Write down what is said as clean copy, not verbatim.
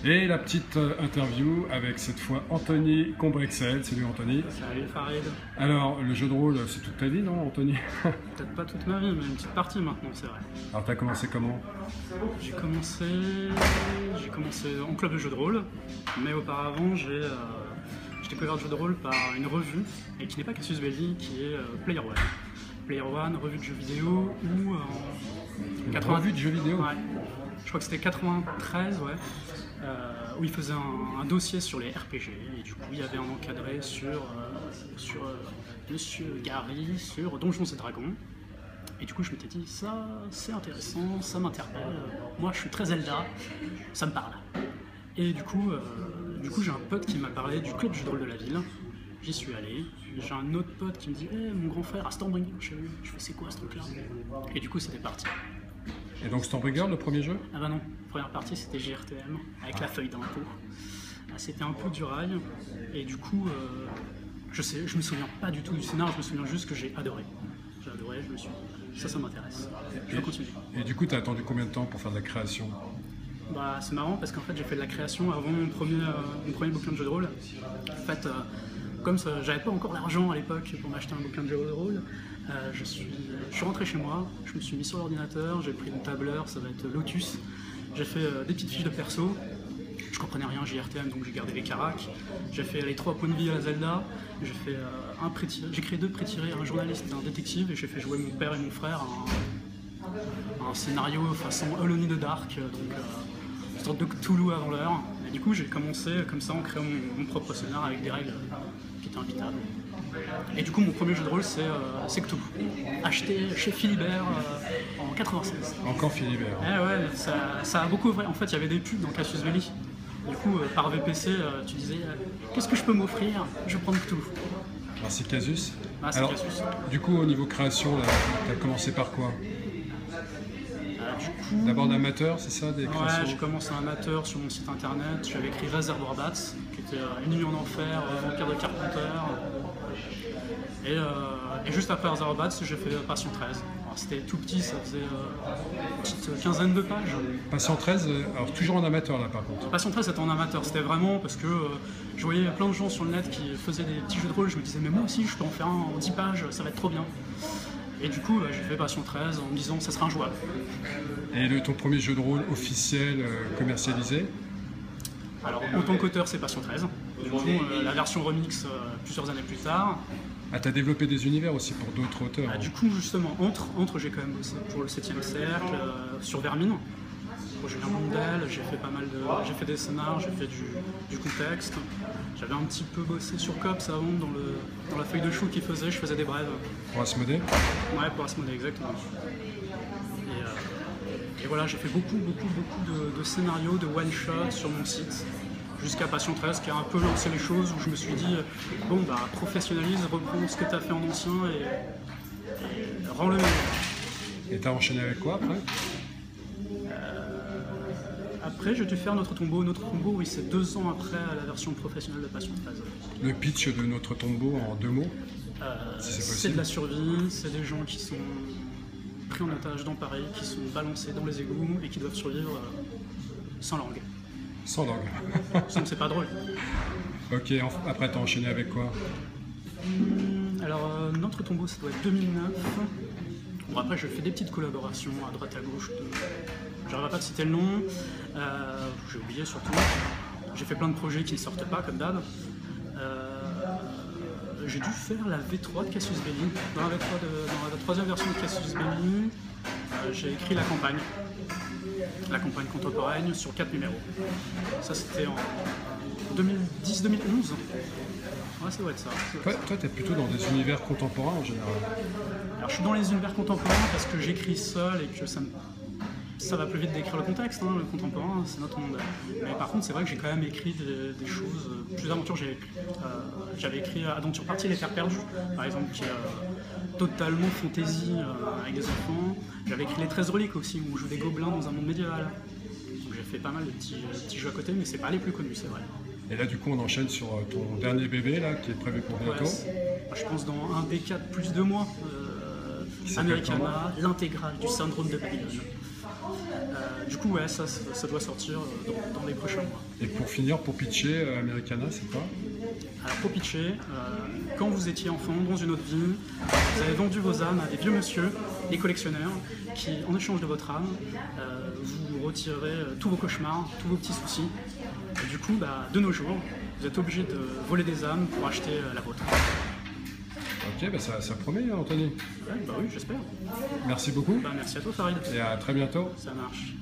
Et la petite interview avec cette fois Anthony Combrexel. Salut Anthony. Salut Farid. Alors, le jeu de rôle, c'est toute ta vie, non Anthony? Peut-être pas toute ma vie, mais une petite partie maintenant, c'est vrai. Alors, t'as commencé comment? J'ai commencé en club de jeu de rôle, mais auparavant j'ai découvert le jeu de rôle par une revue, et qui n'est pas Cassius Belli, qui est Player One. Player One, revue de jeux vidéo, ou Une revue de jeux vidéo? Ouais. Je crois que c'était 93, ouais. Où il faisait un dossier sur les RPG, et du coup il y avait un encadré sur Monsieur Gary, sur Donjons et Dragons. Et du coup je m'étais dit, ça c'est intéressant, ça m'interpelle, moi je suis très Zelda, ça me parle. Et du coup j'ai un pote qui m'a parlé du club de jeu de rôle de la ville, j'y suis allé. J'ai un autre pote qui me dit, hey, mon grand frère a Stormbringer chez lui, je fais c'est quoi ce truc là? Et du coup c'était parti. Et donc Stormbringer, le premier jeu? Ah bah non, première partie c'était GRTM, avec la feuille d'impôt. C'était un peu du rail, et du coup, je me souviens pas du tout du scénar, je me souviens juste que j'ai adoré. J'ai adoré, je me suis dit, ça m'intéresse, je vais continuer. Et du coup, t'as attendu combien de temps pour faire de la création? Bah c'est marrant parce qu'en fait j'ai fait de la création avant mon premier bouquin de jeu de rôle. En fait, comme j'avais pas encore l'argent à l'époque pour m'acheter un bouquin de jeu de rôle, je suis rentré chez moi, je me suis mis sur l'ordinateur, j'ai pris une tableur, ça va être Lotus, j'ai fait des petites fiches de perso, je comprenais rien à JRTM donc j'ai gardé les caracs, j'ai fait les 3 points de vie à Zelda, j'ai créé 2 pré-tirés, un journaliste et un détective, et j'ai fait jouer mon père et mon frère à un scénario façon Alone in the Dark, donc une sorte de Cthulhu avant l'heure. Et du coup j'ai commencé comme ça en créant mon propre scénar avec des règles qui étaient invitables. Et du coup mon premier jeu de rôle c'est Cthulhu, acheté chez Philibert en 96. Encore Philibert. Eh ouais, ça a beaucoup vrai. En fait il y avait des pubs dans Cassius Belli. Du coup par VPC tu disais qu'est-ce que je peux m'offrir? Je prends Cthulhu. Merci Casus. Ah, c'est Alors, Cassius. du coup, au niveau création, t'as commencé par quoi? Du coup, D'abord d'amateur, c'est ça, des ouais, créations? j'ai commencé en amateur sur mon site internet, j'avais écrit Reservoir Bats, qui était Une nuit en enfer, Vampire de Carpenter. Et juste après Reservoir Bats, j'ai fait Passion 13. C'était tout petit, ça faisait une petite quinzaine de pages. Passion 13, alors toujours en amateur là par contre. Passion 13 c'était en amateur, c'était vraiment parce que je voyais plein de gens sur le net qui faisaient des petits jeux de rôle, je me disais mais moi aussi je peux en faire un en 10 pages, ça va être trop bien. Et du coup j'ai fait Passion 13 en me disant ça sera injouable. Et ton premier jeu de rôle officiel commercialisé? Alors en tant qu'auteur c'est Passion 13, du coup la version remix plusieurs années plus tard. Ah, t'as développé des univers aussi pour d'autres auteurs? Du coup justement entre j'ai quand même bossé pour le 7ème cercle, sur Vermine, pour Julien Blondel, j'ai fait des scénars, j'ai fait du contexte. J'avais un petit peu bossé sur Cops avant dans la feuille de chou qu'il faisait, je faisais des brèves. Pour Asmodée? Ouais, pour Asmodée, exactement. Et voilà, j'ai fait beaucoup de scénarios, de one-shot sur mon site, jusqu'à Passion 13, qui a un peu lancé les choses, où je me suis dit, bon bah professionnalise, reprends ce que tu as fait en ancien et rends-le meilleur. Et t'as enchaîné avec quoi après? Après, j'ai dû faire Notre Tombeau. Notre Tombeau, oui, c'est 2 ans après la version professionnelle de Passion 13. Le pitch de Notre Tombeau en 2 mots, si c'est C'est possible. de la survie, c'est des gens qui sont pris en otage dans Paris, qui sont balancés dans les égouts et qui doivent survivre sans langue. Sans langue. Sinon, c'est pas drôle. Ok, après t'as enchaîné avec quoi? Alors, Notre Tombeau, ça doit être 2009. Bon, après, je fais des petites collaborations à droite à gauche. J'arrive pas de citer le nom. J'ai oublié surtout. J'ai fait plein de projets qui ne sortent pas, comme d'hab. J'ai dû faire la V3 de Cassius Belli. Dans la 3e version de Cassius Belli, j'ai écrit la campagne contemporaine sur 4 numéros. Ça c'était en 2010-2011. Ouais, ça doit être ça. Toi, t'es plutôt dans des univers contemporains en général. Alors je suis dans les univers contemporains parce que j'écris seul et que ça va plus vite d'écrire le contexte, hein, le contemporain, c'est notre monde. Mais par contre, c'est vrai que j'ai quand même écrit des choses, plusieurs aventures. J'avais écrit Aventure Partie, Les Terres Perdues, par exemple, qui est totalement fantasy avec des enfants. J'avais écrit Les 13 reliques aussi, où on joue des gobelins dans un monde médiéval. Donc j'ai fait pas mal de petits jeux à côté, mais c'est pas les plus connus, c'est vrai. Et là, du coup, on enchaîne sur ton dernier bébé là, qui est prévu pour bientôt. Je pense dans un D4 plus 2 mois. Americana, l'intégrale du syndrome de Babylone. Du coup, ouais, ça doit sortir dans les prochains mois. Et pour finir, pour pitcher, Americana, c'est quoi? Alors pour pitcher, quand vous étiez enfant, dans une autre vie, vous avez vendu vos âmes à des vieux monsieur, des collectionneurs, qui, en échange de votre âme, vous retireraient tous vos cauchemars, tous vos petits soucis. Et du coup, de nos jours, vous êtes obligé de voler des âmes pour acheter la vôtre. Ok, ça promet, Anthony. Ouais, oui, j'espère. Merci beaucoup. Merci à toi, Farid. Et à très bientôt. Ça marche.